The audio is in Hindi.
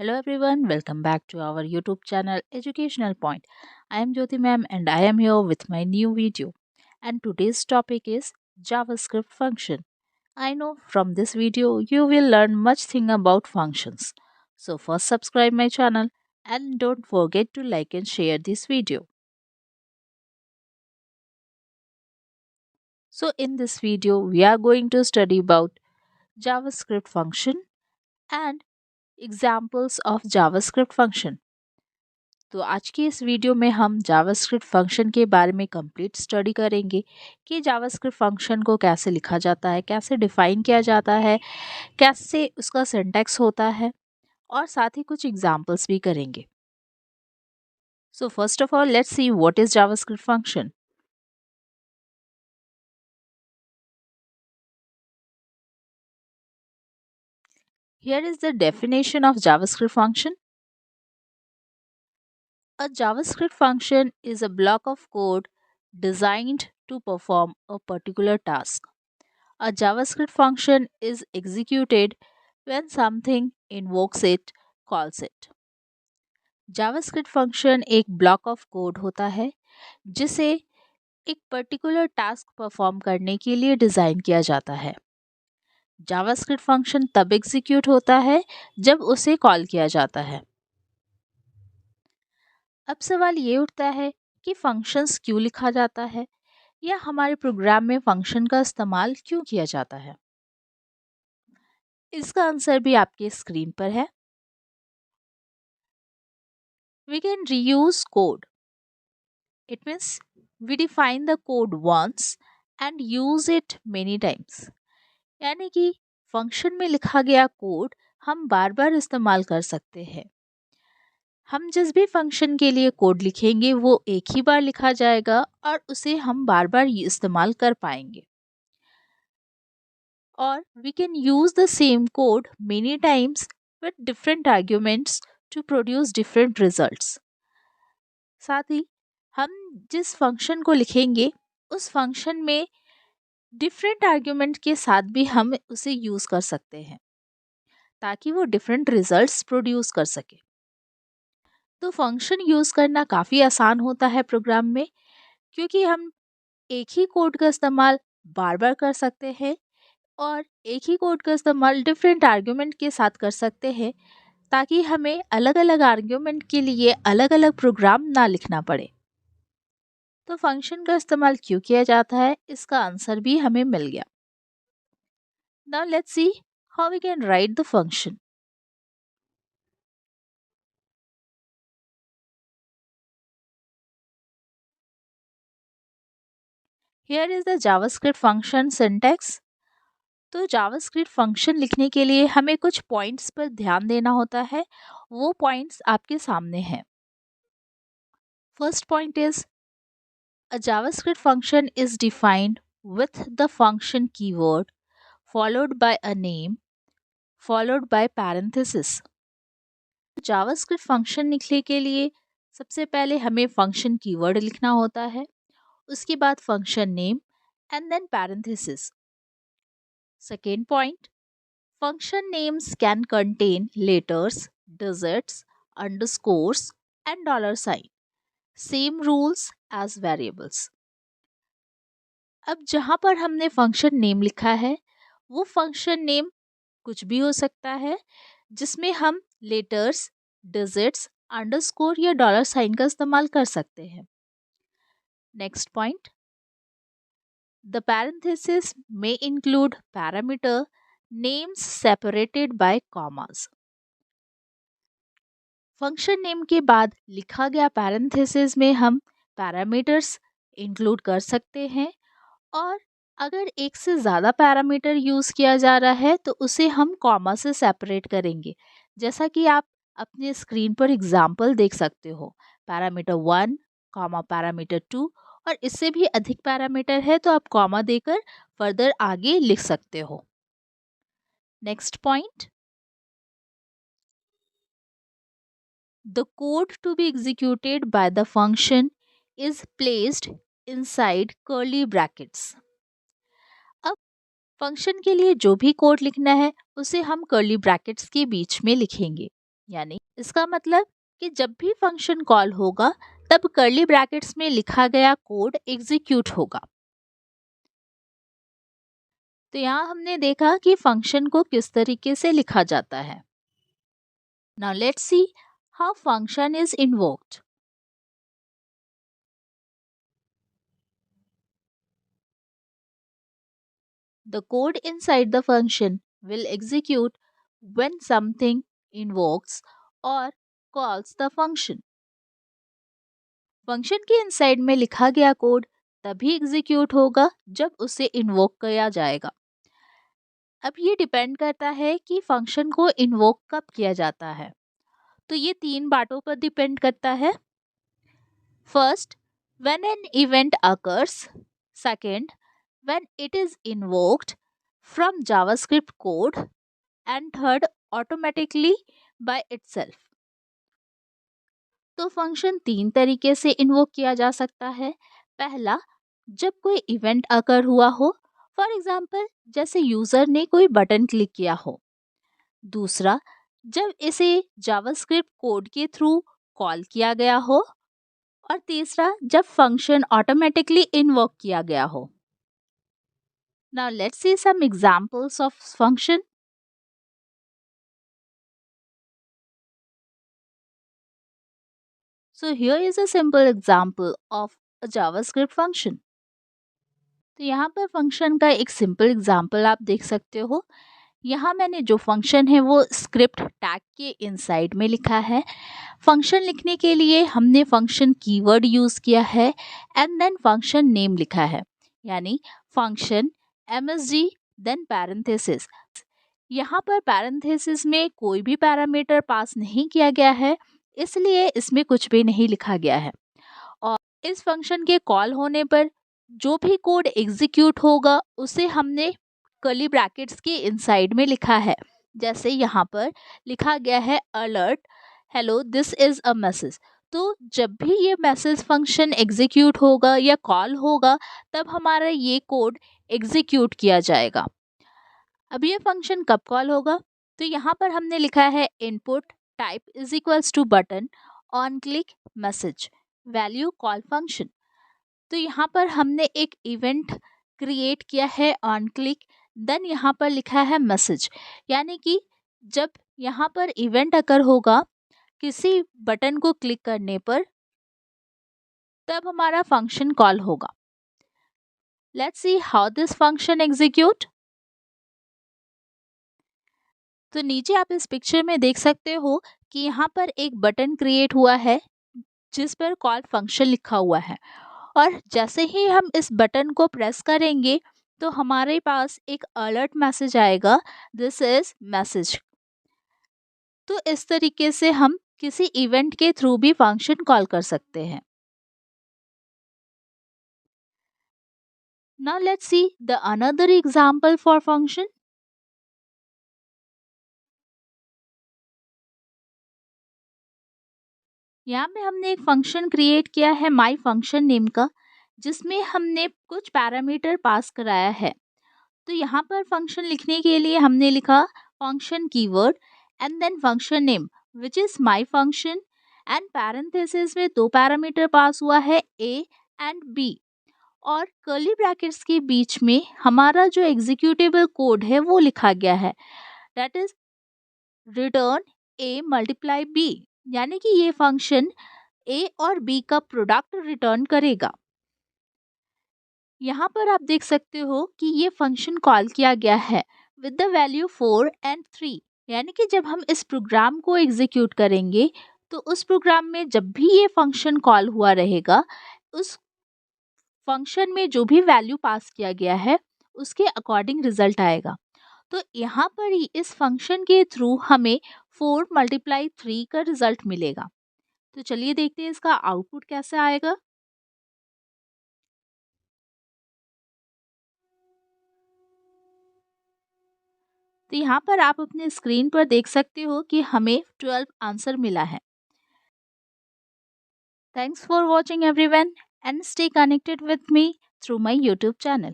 Hello everyone, welcome back to our YouTube channel Educational Point. I am Jyoti ma'am and I am here with my new video. And today's topic is JavaScript function. I know from this video you will learn much thing about functions. So first subscribe my channel and don't forget to like and share this video. So in this video we are going to study about JavaScript function and examples of JavaScript function. तो आज की इस वीडियो में हम जावास्क्रिप्ट फंक्शन के बारे में कंप्लीट स्टडी करेंगे कि जावास्क्रिप्ट फंक्शन को कैसे लिखा जाता है, कैसे डिफाइन किया जाता है, कैसे उसका सिंटैक्स होता है और साथ ही कुछ एग्जांपल्स भी करेंगे. So first of all let's see what is JavaScript function. Here is the definition of JavaScript function. A JavaScript function is a block of code designed to perform a particular task. A JavaScript function is executed when something invokes it, calls it. JavaScript function एक ब्लॉक ऑफ कोड होता है जिसे एक पर्टिकुलर टास्क परफॉर्म करने के लिए डिज़ाइन किया जाता है. JavaScript फंक्शन तब एग्जीक्यूट होता है जब उसे कॉल किया जाता है. अब सवाल ये उठता है कि फंक्शंस क्यों लिखा जाता है या हमारे प्रोग्राम में फंक्शन का इस्तेमाल क्यों किया जाता है. इसका आंसर भी आपके स्क्रीन पर है. We can reuse code. It means we define the code once and use it many times. यानी कि फंक्शन में लिखा गया कोड हम बार बार इस्तेमाल कर सकते हैं. हम जिस भी फंक्शन के लिए कोड लिखेंगे वो एक ही बार लिखा जाएगा और उसे हम बार बार इस्तेमाल कर पाएंगे. और we can use the same code many times with different arguments to produce different results. साथ ही हम जिस फंक्शन को लिखेंगे उस फंक्शन में डिफरेंट आर्ग्यूमेंट के साथ भी हम उसे यूज़ कर सकते हैं ताकि वो डिफरेंट रिजल्ट्स प्रोड्यूस कर सके. तो फंक्शन यूज़ करना काफ़ी आसान होता है प्रोग्राम में क्योंकि हम एक ही कोड का इस्तेमाल बार बार कर सकते हैं और एक ही कोड का इस्तेमाल डिफरेंट आर्ग्यूमेंट के साथ कर सकते हैं ताकि हमें अलग अलग आर्ग्यूमेंट के लिए अलग अलग प्रोग्राम ना लिखना पड़े. तो फंक्शन का इस्तेमाल क्यों किया जाता है इसका आंसर भी हमें मिल गया. Now let's see how we can write the function. Here is the JavaScript function syntax. तो जावास्क्रिप्ट फंक्शन लिखने के लिए हमें कुछ पॉइंट्स पर ध्यान देना होता है. वो पॉइंट्स आपके सामने हैं. First point is a JavaScript function is defined with the function keyword followed by a name followed by parenthesis. JavaScript function लिखने के लिए सबसे पहले हमें फंक्शन कीवर्ड लिखना होता है, उसके बाद function name and then parenthesis. Second point, function names can contain letters, digits, underscores and dollar sign. Same rules as variables. अब जहाँ पर हमने फंक्शन नेम लिखा है वो फंक्शन नेम कुछ भी हो सकता है जिसमें हम लेटर्स, डिजिट्स, अंडरस्कोर या डॉलर साइन का इस्तेमाल कर सकते हैं. नेक्स्ट पॉइंट, द पैरेंथेसिस में include parameter names separated by commas. Function name के बाद लिखा गया पैरेंथेसिस में हम पैरामीटर्स इंक्लूड कर सकते हैं और अगर एक से ज़्यादा पैरामीटर यूज़ किया जा रहा है तो उसे हम कॉमा से सेपरेट करेंगे. जैसा कि आप अपने स्क्रीन पर एग्जाम्पल देख सकते हो, पैरामीटर 1 कॉमा पैरामीटर 2 और इससे भी अधिक पैरामीटर है तो आप कॉमा देकर फर्दर आगे लिख सकते हो. Next point, the code to be executed by the function is placed inside curly brackets. अब फंक्शन के लिए जो भी कोड लिखना है उसे हम कर्ली ब्रैकेट्स के बीच में लिखेंगे. यानी इसका मतलब कि जब भी फंक्शन कॉल होगा तब कर्ली ब्रैकेट्स में लिखा गया कोड एग्जीक्यूट होगा। तो यहाँ हमने देखा कि फंक्शन को किस तरीके से लिखा जाता है। Now let's see how function is invoked. The code inside the function will execute when something invokes or calls the function. Function के इनसाइड में लिखा गया कोड तभी एग्जीक्यूट होगा जब उसे इन्वोक किया जाएगा। अब ये डिपेंड करता है कि फंक्शन को इन्वोक कब किया जाता है। तो ये 3 बातों पर डिपेंड करता है। First, when an event occurs. Second, when it is invoked from JavaScript code, and third, automatically by itself. तो फंक्शन 3 तरीके से इन्वोक किया जा सकता है। पहला, जब कोई इवेंट अकर हुआ हो, फॉर एग्जाम्पल जैसे यूजर ने कोई बटन क्लिक किया हो। दूसरा, जब इसे जावास्क्रिप्ट कोड के थ्रू कॉल किया गया हो। और तीसरा, जब फंक्शन ऑटोमेटिकली इन्वोक किया गया हो। Now let's see some examples of function. So here is a simple example of a JavaScript function. तो यहाँ पर फंक्शन का एक सिंपल एग्जाम्पल आप देख सकते हो। यहाँ मैंने जो फंक्शन है वो स्क्रिप्ट टैग के इनसाइड में लिखा है। फंक्शन लिखने के लिए हमने फंक्शन कीवर्ड यूज़ किया है एंड देन फंक्शन नेम लिखा है, यानी फंक्शन MSG देन पैरेंथेसिस। यहाँ पर पैरेंथेसिस में कोई भी पैरामीटर पास नहीं किया गया है, इसलिए इसमें कुछ भी नहीं लिखा गया है। और इस फंक्शन के कॉल होने पर जो भी कोड एग्जीक्यूट होगा उसे हमने कर्ली ब्रैकेट्स के इनसाइड में लिखा है। जैसे यहाँ पर लिखा गया है alert hello this is a message. तो जब भी ये मैसेज फंक्शन एग्जीक्यूट होगा या कॉल होगा तब हमारा ये कोड एग्जीक्यूट किया जाएगा। अब ये फंक्शन कब कॉल होगा, तो यहाँ पर हमने लिखा है input type is equals to button on click message value call function. तो यहाँ पर हमने एक इवेंट क्रिएट किया है ऑन क्लिक, देन यहाँ पर लिखा है मैसेज, यानी कि जब यहाँ पर इवेंट अकर होगा किसी बटन को क्लिक करने पर तब हमारा फंक्शन कॉल होगा। Let's see how this function execute. तो नीचे आप इस पिक्चर में देख सकते हो कि यहाँ पर एक बटन क्रिएट हुआ है जिस पर कॉल फंक्शन लिखा हुआ है, और जैसे ही हम इस बटन को प्रेस करेंगे तो हमारे पास एक अलर्ट मैसेज आएगा, दिस इज मैसेज। तो इस तरीके से हम किसी इवेंट के थ्रू भी फंक्शन कॉल कर सकते हैं। Now let's see the another example for function. यहाँ पे हमने एक फंक्शन क्रिएट किया है माई फंक्शन नेम का, जिसमें हमने कुछ पैरामीटर पास कराया है। तो यहाँ पर फंक्शन लिखने के लिए हमने लिखा function keyword and then function name which is my function, and parenthesis में 2 पैरामीटर पास हुआ है A एंड B, और कर्ली ब्रैकेट्स के बीच में हमारा जो एग्जीक्यूटेबल कोड है वो लिखा गया है, that is return A multiply B, यानी कि ये फंक्शन A और B का प्रोडक्ट रिटर्न करेगा। यहाँ पर आप देख सकते हो कि ये फंक्शन कॉल किया गया है विद द वैल्यू 4 एंड 3, यानी कि जब हम इस प्रोग्राम को एग्जीक्यूट करेंगे तो उस प्रोग्राम में जब भी ये फंक्शन कॉल हुआ रहेगा उस फंक्शन में जो भी वैल्यू पास किया गया है उसके अकॉर्डिंग रिजल्ट आएगा। तो यहाँ पर ही इस फंक्शन के थ्रू हमें 4 मल्टीप्लाई 3 का रिजल्ट मिलेगा। तो चलिए देखते हैं इसका आउटपुट कैसे आएगा। तो यहाँ पर आप अपने स्क्रीन पर देख सकते हो कि हमें 12 आंसर मिला है। Thanks for watching everyone and stay connected with me through my YouTube channel.